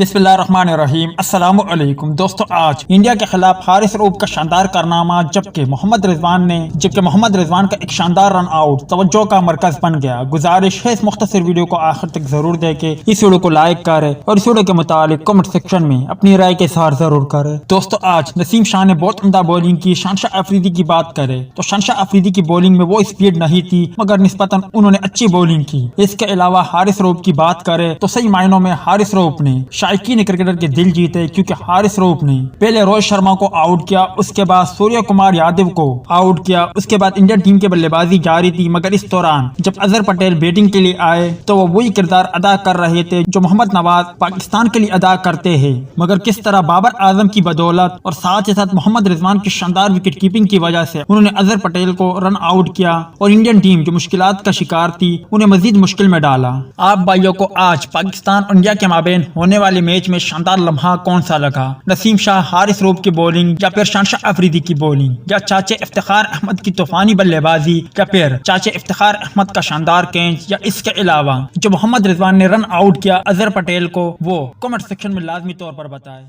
बिस्मिल्लाहिर्रहमानिर्रहीम। अस्सलाम वालेकुम दोस्तों, आज इंडिया के खिलाफ हारिस रऊफ का शानदार कारनामा जबकि मोहम्मद रिजवान का एक शानदार रन आउट तवज्जो का मरकज बन गया। गुजारिश है इस मुख्तसर वीडियो को आखिर तक जरूर देखें, इस वीडियो को लाइक करें और इस वीडियो के मुतालिक कमेंट सेक्शन में अपनी राय के इज़हार जरूर करें। दोस्तों, आज नसीम शाह ने बहुत उम्दा बॉलिंग की। शहनशाह अफरीदी की बात करें तो शहनशाह अफरीदी की बॉलिंग में वो स्पीड नहीं थी, मगर निस्बतन उन्होंने अच्छी बॉलिंग की। इसके अलावा हारिस रऊफ की बात करें तो सही मायनों में हारिस रऊफ ने शायकीन क्रिकेटर के दिल जीते, क्योंकि हारिस रऊफ ने पहले रोहित शर्मा को आउट किया, उसके बाद सूर्य कुमार यादव को आउट किया, उसके बाद इंडियन टीम की बल्लेबाजी जारी थी। मगर इस दौरान जब अजहर पटेल बैटिंग के लिए आए तो वो वही किरदार अदा कर रहे थे जो मोहम्मद नवाज पाकिस्तान के लिए अदा करते हैं। मगर किस तरह बाबर आजम की बदौलत और साथ ही साथ मोहम्मद रिजवान की शानदार विकेट कीपिंग की वजह से उन्होंने अजहर पटेल को रन आउट किया और इंडियन टीम जो मुश्किलात का शिकार थी उन्हें मजीद मुश्किल में डाला। आप भाइयों को आज पाकिस्तान और इंडिया के माबेन होने वाले मैच में शानदार लम्हा कौन सा लगा? नसीम शाह हारिस रऊफ की बॉलिंग, या फिर शहनशाह अफरीदी की बॉलिंग, या चाचे इफ्तिखार अहमद की तूफानी बल्लेबाजी, या फिर चाचे इफ्तिखार अहमद का शानदार कैच, या इसके अलावा जो मोहम्मद रिजवान ने रन आउट किया अजहर पटेल को, वो कमेंट सेक्शन में लाजमी तौर पर बताएं।